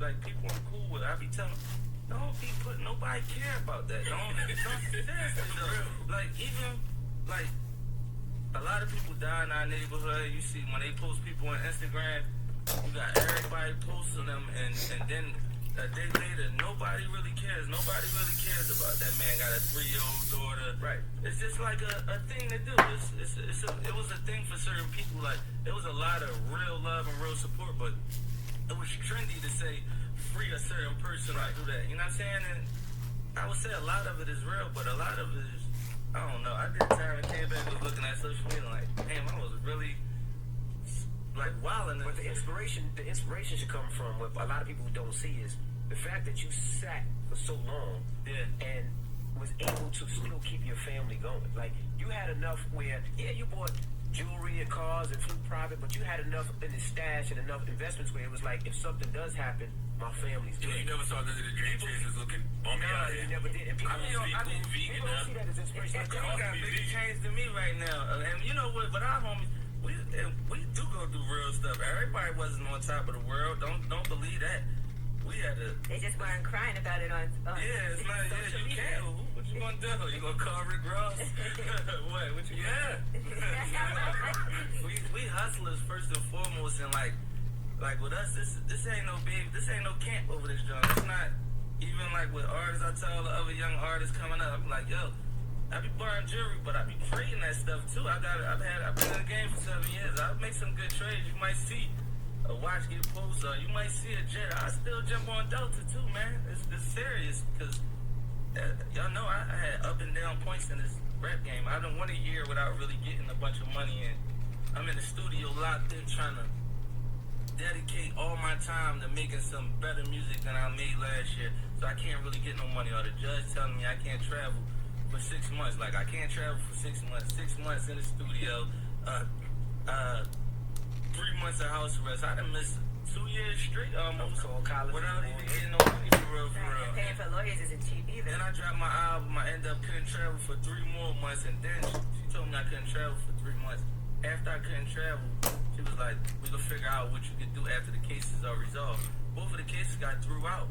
like people I'm cool with, I be telling, don't be putting, nobody care about that. Don't seriously though. Like even like a lot of people die in our neighborhood. You see when they post people on Instagram, you got everybody posting them, and then a day later, nobody really cares. Nobody really cares about that man got a 3-year-old daughter. Right. It's just like a thing to do. It was a thing for certain people. Like, it was a lot of real love and real support, but it was trendy to say, free a certain person or do that. You know what I'm saying? And I would say a lot of it is real, but a lot of it is, I don't know. I did time and came back, was looking at social media like, damn, I was really like wilding. But the inspiration should come from what a lot of people don't see is the fact that you sat for so long and was able to still keep your family going. Like, you had enough where, yeah, you bought jewelry and cars and flew private, but you had enough in the stash and enough investments where it was like, if something does happen, my family's good. Yeah, you never saw none of the Dream Chasers looking bummy out here. You never did. And people People don't see that as inspiration. It got bigger change than me right now. And you know what? But our homies, we do go through real stuff. Everybody wasn't on top of the world. Don't believe that. We had to. They just weren't crying about it on Yeah, it's not. Yeah, you can't. What you gonna do? You gonna call Rick Ross? What you? Yeah. we hustlers first and foremost, and like with us, this ain't no big. This ain't no camp over this joint. It's not even like with artists. I tell the other young artists coming up, I'm like, yo, I be buying jewelry, but I be trading that stuff too. I've been in the game for 7 years. I'll make some good trades. You might see a watch get posted, or you might see a jet. I still jump on Delta too, man. It's serious, because y'all know I had up and down points in this rap game. I done went a year without really getting a bunch of money in. I'm in the studio locked in trying to dedicate all my time to making some better music than I made last year. So I can't really get no money, or the judge telling me I can't travel for 6 months. Like, I can't travel for 6 months. 6 months in the studio. 3 months of house arrest. I done missed 2 years straight almost without even getting no money for real. Paying for lawyers isn't cheap either. Then I dropped my album. I ended up couldn't travel for 3 more months, and then she told me I couldn't travel for 3 months. After I couldn't travel, she was like, we gonna figure out what you can do after the cases are resolved. Both of the cases got threw out,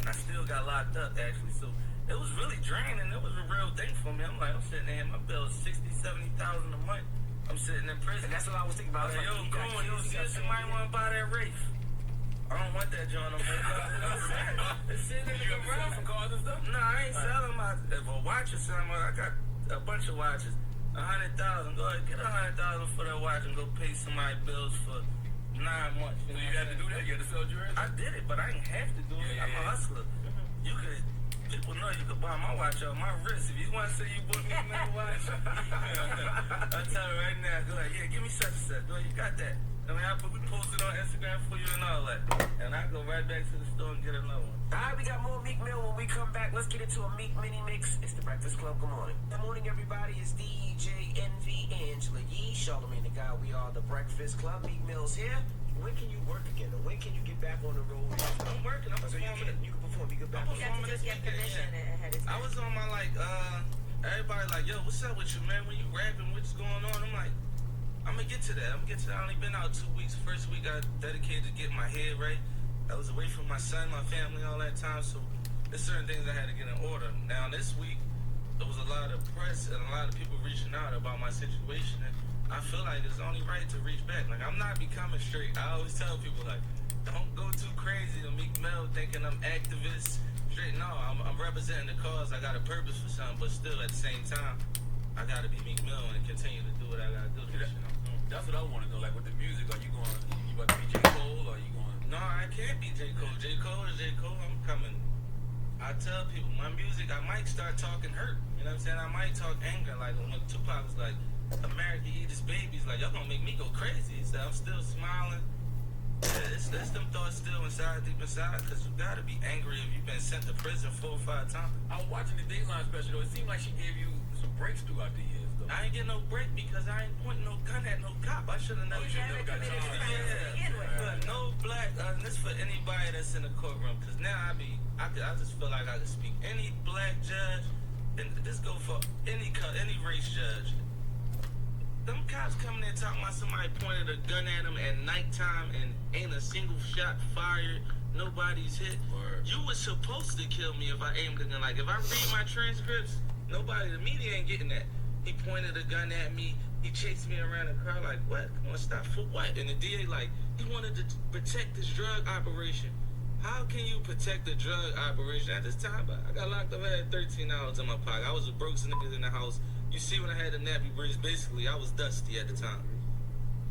and I still got locked up, actually. So it was really draining. It was a real thing for me. I'm like, I'm sitting there, my bill is $60,000-$70,000 a month. I'm sitting in prison. And that's what I was thinking about. Like, yo, go on, somebody want to buy that Wraith. I don't want that joint no more. It's sitting in the garage. For cars and stuff? No, I ain't selling my. If a watch or something, I got a bunch of watches. 100,000. Go ahead, get 100,000 for that watch and go pay somebody bills for 9 months. So you had to do that? You had to sell jewelry? I did it, but I didn't have to do it. I'm a hustler. You could. People know you could buy my watch off my wrist. If you want to say you bought me another watch, I'll tell you right now. Go ahead, yeah, give me such and such. Go ahead, you got that. I mean, we post it on Instagram for you and all that. And I go right back to the store and get another one. All right, we got more Meek Mill when we come back. Let's get into a Meek mini mix. It's the Breakfast Club. Good morning. Good morning, everybody. It's DJ Envy, Angela Yee, Charlamagne the Guy. We are the Breakfast Club. Meek Mill's here. When can you work again? Or when can you get back on the road? I'm working. I'm performing. You can perform. You can back on You have to just get permission ahead of time. I was on my, like, everybody like, yo, what's up with you, man? When you rapping, what's going on? I'm like, I'm gonna get to that. I only been out 2 weeks. First week I dedicated to getting my head right. I was away from my son, my family, all that time, so there's certain things I had to get in order. Now this week, there was a lot of press and a lot of people reaching out about my situation, and I feel like it's only right to reach back. Like, I'm not becoming straight. I always tell people, like, don't go too crazy to Meek Mill thinking I'm activist. Straight, no, I'm representing the cause. I got a purpose for something, but still at the same time, I gotta be Meek Mill and continue to do what I gotta do. That's what I want to know. Like, with the music, are you about to be J. Cole, or are you going? No, I can't be J. Cole. J. Cole is J. Cole. I'm coming. I tell people, my music, I might start talking hurt. You know what I'm saying? I might talk anger. Like, when Tupac was like, America eat his babies, like, y'all gonna make me go crazy. He said, I'm still smiling. Yeah, it's them thoughts still inside, deep inside, because you gotta be angry if you've been sent to prison 4 or 5 times. I was watching the Dateline special, though. It seemed like she gave you some breaks throughout the years, though. I ain't getting no break because I ain't pointing no gun at no cop. I should have never. You never committed a crime to begin with. But no black. This for anybody that's in the courtroom. Because now I just feel like I can speak any black judge, and this go for any race judge. Them cops coming in talking about somebody pointed a gun at them at nighttime and ain't a single shot fired. nobody's hit. Word. You was supposed to kill me if I aimed a gun. Like, if I read my transcripts, nobody, the media ain't getting that. He pointed a gun at me. He chased me around the car like, what? Come on, stop for what? And the DA like, he wanted to protect this drug operation. How can you protect a drug operation? At this time, I got locked up. I had $13 in my pocket. I was the brokest niggas in the house. You see when I had the nappy braids, basically, I was dusty at the time.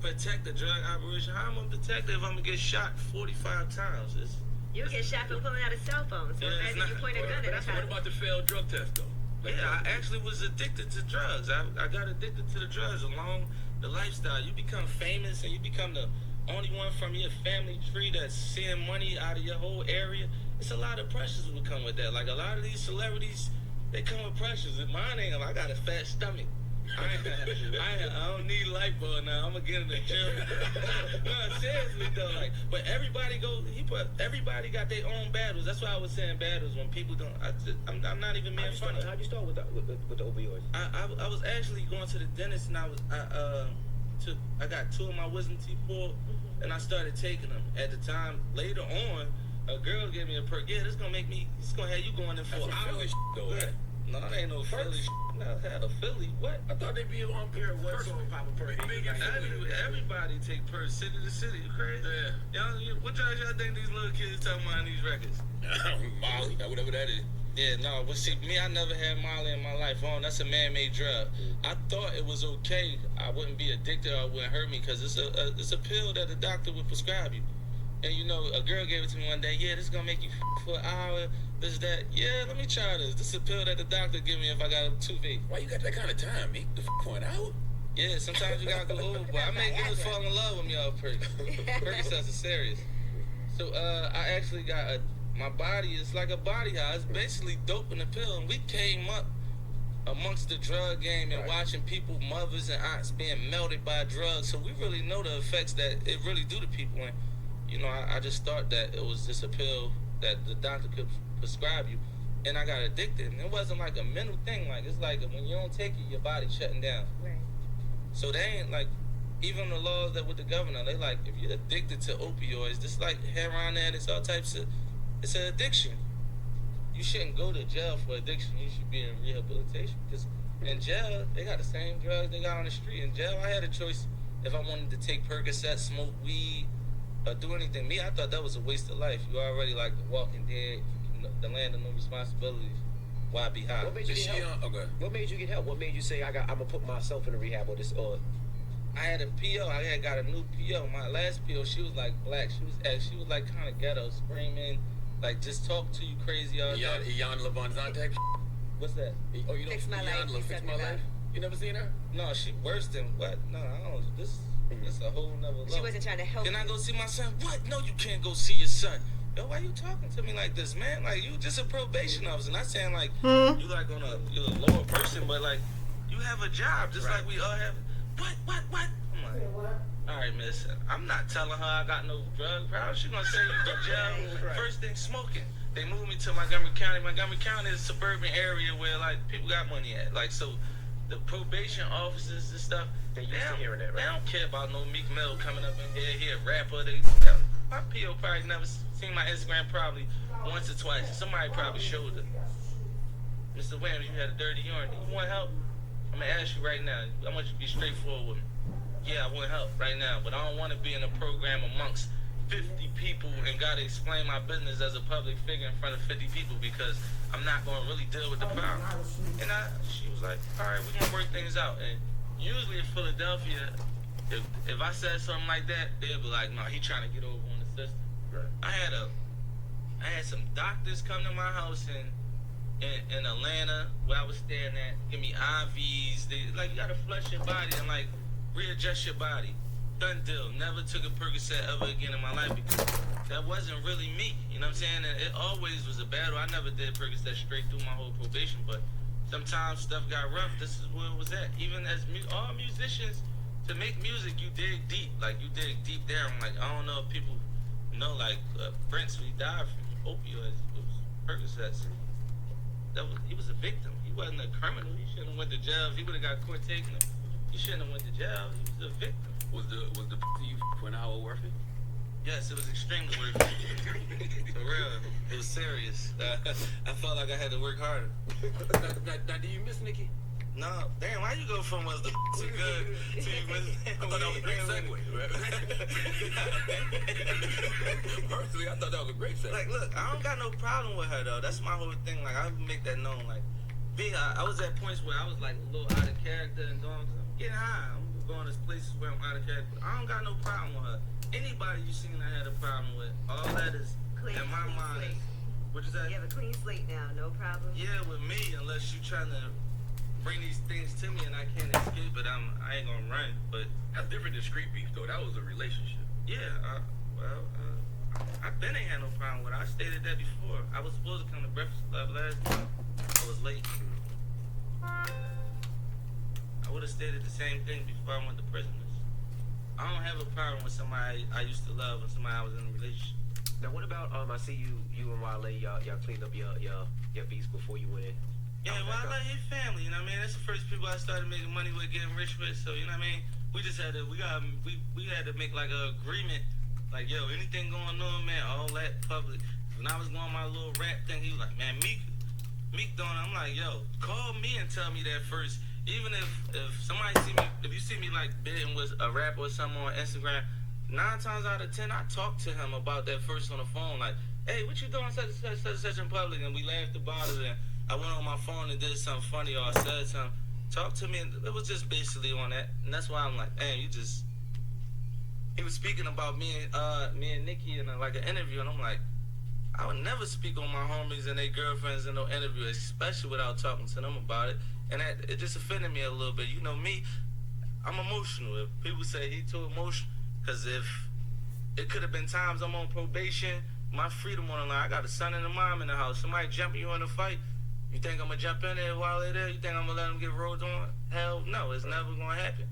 Protect the drug operation? How am I protect it if I'm going to get shot 45 times? You get shot for pulling out a cell phone. So Yeah, it's imagine you not- point a gun at a What cop. about the failed drug test, though? Like, Yeah, I actually was addicted to drugs. I got addicted to the drugs along the lifestyle. You become famous and you become the only one from your family tree that's seeing money out of your whole area. It's a lot of pressures that will come with that. Like a lot of these celebrities, they come with pressures. And mine ain't, I got a fat stomach. I don't need lipo now. I'm gonna get in the gym. No, seriously though, like, but everybody everybody got their own battles. That's why I was saying battles when people don't. I'm not even being funny. How'd you start with the opioids? I was actually going to the dentist and I got 2 of my wisdom teeth pulled and I started taking them. At the time, later on, a girl gave me a perk. Yeah, it's gonna have you going in for That's some Philly hours. shit, though, right? No, it ain't no Philly. No, had a Philly. What? I thought they'd be on pair with First one, Papa Perk. Big in Philly. Everybody take perks, city to city. You crazy? Yeah. What drugs y'all think these little kids talking about in these records? Molly, whatever that is. Yeah, no, but see, me, I never had Molly in my life. That's a man-made drug. I thought it was okay. I wouldn't be addicted or it wouldn't hurt me because it's a pill that the doctor would prescribe you. And, you know, a girl gave it to me one day. Yeah, this is going to make you for an hour. This, that. Yeah, let me try this. This is a pill that the doctor give me if I got a toothache. Why you got that kind of time, me? The point out? Yeah, sometimes you got to go overboard. I make girls fall in love with me off Percocets are serious. So, I actually got my body is like a body high. It's basically dope in the pill. And we came up amongst the drug game and watching people, mothers and aunts being melted by drugs. So we really know the effects that it really do to people. And, you know, I just thought that it was just a pill that the doctor could prescribe you. And I got addicted. And it wasn't like a mental thing. Like, it's like when you don't take it, your body's shutting down. Right. So they ain't like, even the laws that with the governor, they like, if you're addicted to opioids, just like heroin addicts, all types of, it's an addiction. You shouldn't go to jail for addiction. You should be in rehabilitation. Because in jail, they got the same drugs they got on the street. In jail, I had a choice if I wanted to take Percocet, smoke weed, or do anything. Me, I thought that was a waste of life. You already like The Walking Dead, the land of no responsibilities. Why be high? What made you get help? Okay. What made you get help? What made you say I'm gonna put myself in a rehab or this or? I had a PO. I had got a new PO. My last PO, she was like black. She was like kind of ghetto, screaming, like just talk to you crazy all day. Ian Levon Zontac? What's that? Oh, you don't Fix My Life, you Fix said My that. Life? You never seen her? No, she worse than what? No, I don't. This a whole nother level. She wasn't trying to help Can I you. go see my son? What? No, you can't go see your son. Yo, why you talking to me like this, man? Like, you just a probation officer. Not saying like you like you're a lower person, but like you have a job just like we all have. What? I'm like, all right, miss. I'm not telling her I got no drug problem. She gonna say you in jail. Right. First thing, smoking. They moved me to Montgomery County. Montgomery County is a suburban area where like people got money at. Like, so the probation officers and stuff, They used to hearing that, right? They don't care about no Meek Mill coming up in here, rapper. My PO probably never seen my Instagram probably once or twice. Somebody probably showed her. Mr. Williams, you had a dirty urine. You want help? I'm gonna ask you right now. I want you to be straightforward with me. Yeah, I want help right now, but I don't want to be in a program amongst 50 people and gotta explain my business as a public figure in front of 50 people because I'm not gonna really deal with the problem. And she was like, all right, we're gonna work things out. And usually in Philadelphia, if I said something like that, they'd be like, no, he trying to get over on the system. Right. I had some doctors come to my house in Atlanta where I was staying at, give me IVs. They like, you gotta flush your body and like readjust your body. Done deal. Never took a Percocet ever again in my life because that wasn't really me. You know what I'm saying? And it always was a battle. I never did Percocet straight through my whole probation, but sometimes stuff got rough. This is where it was at. Even as all musicians, to make music, you dig deep. Like, you dig deep down. Like, I don't know if people know, like, Prince, he died from opioids. It was Percocets. He was a victim. He wasn't a criminal. He shouldn't have went to jail. If he would have got caught taking him, he shouldn't have went to jail. He was a victim. Was the you for an hour worth it? Yes, it was extremely worth it. For real, it was serious. I felt like I had to work harder. Now, do you miss Nikki? No, damn, why you go from was the to good to you miss? I thought that was a great segue. Personally, I thought that was a great segue. Like, look, I don't got no problem with her though. That's my whole thing. Like, I make that known. Like, I was at points where I was like a little out of character and I'm getting high. I'm going to places where I'm out of character. I don't got no problem with her. Anybody you seen I had a problem with, all that is Clean, in my clean mind. slate. What you say? You have a clean slate now, no problem. Yeah, with me, unless you trying to bring these things to me and I can't escape it, I ain't gonna run. But That's different than street beef, though. That was a relationship. yeah, I been ain't had no problem with it. I stated that before. I was supposed to come to Breakfast Club last time. I was late. I would have stated the same thing before I went to Prisoners. I don't have a problem with somebody I used to love and somebody I was in a relationship. Now, what about I see you and Wale, y'all cleaned up your beats before you went in. Yeah, well, I love your family, you know what I mean? That's the first people I started making money with, getting rich with, so, you know what I mean? We just had to, we had to make, like, an agreement, like, yo, anything going on, man, all that public. When I was going my little rap thing, he was like, man, Meek doing it. I'm like, yo, call me and tell me that first. Even if somebody see me, if you see me, like, bidding with a rapper or something on Instagram, 9 times out of 10, I talk to him about that first on the phone, like, hey, what you doing such and such in public? And we laughed about it, and I went on my phone and did something funny or I said something. Talk to me, and it was just basically on that. And that's why I'm like, damn, he was speaking about me and Nikki in like an interview, and I'm like, I would never speak on my homies and their girlfriends in no interview, especially without talking to them about it. And it just offended me a little bit. You know me, I'm emotional. If people say he too emotional, because if it could have been times I'm on probation, my freedom on the line. I got a son and a mom in the house. Somebody jumping you in a fight, you think I'm going to jump in there while they're there? You think I'm going to let them get rolled on? Hell no, it's never going to happen.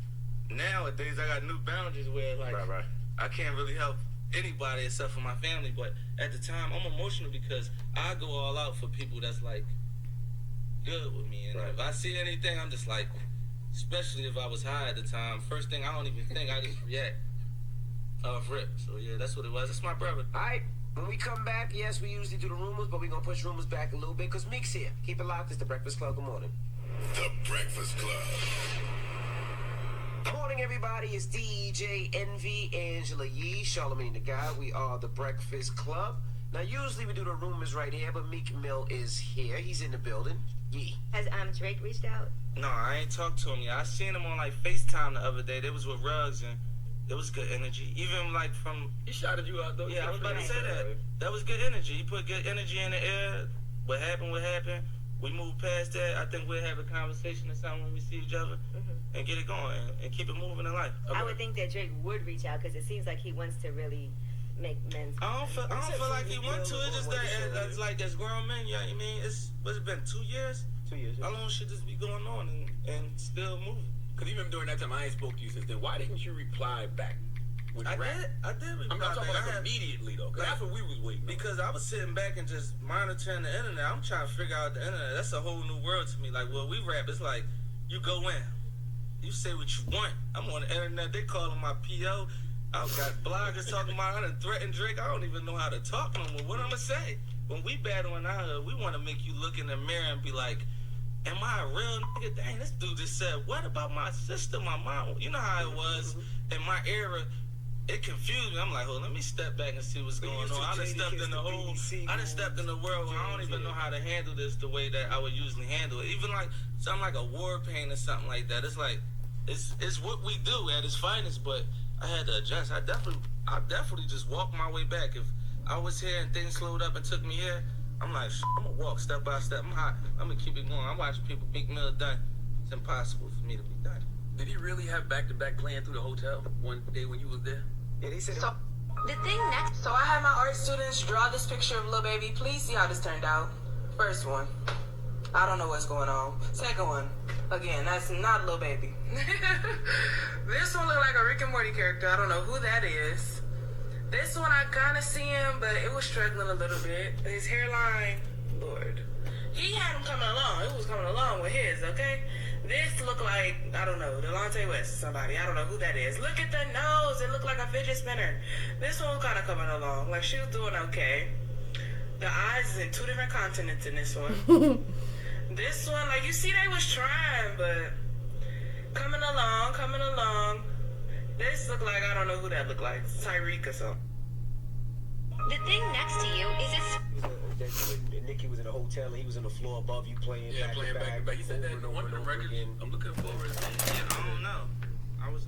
Nowadays, I got new boundaries where, like, Right. I can't really help anybody except for my family. But at the time, I'm emotional because I go all out for people that's, like, good with me. And Right. if I see anything, I'm just like, especially if I was high at the time, first thing I don't even think, I just react off rip. So, yeah, that's what it was. It's my brother. All right. When we come back, yes, we usually do the rumors, but we're going to push rumors back a little bit because Meek's here. Keep it locked. It's The Breakfast Club. Good morning. The Breakfast Club. Good morning, everybody. It's DJ Envy, Angela Yee, Charlamagne the Guy. We are The Breakfast Club. Now, usually we do the rumors right here, but Meek Mill is here. He's in the building. Yee. Has Drake reached out? No, I ain't talked to him yet. I seen him on, like, FaceTime the other day. They was with Ruggs, and it was good energy. Even, like, from... He shouted you out, though. Yeah, I was about to say that. That was good energy. He put good energy in the air. What happened. We moved past that. I think we'll have a conversation or something when we see each other and get it going and keep it moving in life. I would think that Drake would reach out because it seems like he wants to really make men's... I don't feel like he went to it. Just that, as like, as grown men, you know what I mean? What's it been, 2 years? 2 years. How long should this be going on and still moving? Because even during that time, I ain't spoke to you since then. Why didn't you reply back with I rap? did reply I'm not talking back. about immediately, though, because that's what we was waiting on. Because I was sitting back and just monitoring the internet. I'm trying to figure out the internet. That's a whole new world to me. Like, well, we rap, it's like, you go in. You say what you want. I'm on the internet. They calling my PO. I've got bloggers talking about I done threatened Drake. I don't even know how to talk no more. What I'm going to say? When we battling out here, we want to make you look in the mirror and be like, am I a real nigga? Dang, this dude just said, what about my sister, my mom? You know how it was in my era. It confused me. I'm like, let me step back and see what's going on. I done stepped in the world where I don't even know how to handle this the way that I would usually handle it. Even like something like a war paint or something like that. It's like, it's what we do at its finest, but I had to adjust. I definitely just walked my way back. If I was here and things slowed up and took me here, I'm like, I'm gonna walk step by step. I'm hot. I'm gonna keep it going. I'm watching people Meek Mill done. It's impossible for me to be done. Did he really have back-to-back playing through the hotel one day when you was there? Yeah, he said So, the thing next. So I had my art students draw this picture of Lil Baby. Please see how this turned out. First one. I don't know what's going on. Second one. Again, that's not Lil Baby. This one looked like a Rick and Morty character. I don't know who that is. This one I kind of see him, but it was struggling a little bit. His hairline, Lord. He had him coming along. It was coming along with his, okay? This look like, I don't know, Delonte West, somebody. I don't know who that is. Look at the nose. It looked like a fidget spinner. This one was kind of coming along. Like, she was doing okay. The eyes is in 2 different continents in this one. This one, like, you see they was trying, but coming along. This look like, I don't know who that looked like. Tyreek or something. The thing next to you is a That you and Nikki was in a hotel and he was on the floor above you playing Yeah, back playing to back to back. He said over that and in one of over the and over records. again. I'm looking forward to Yeah, I don't know. I was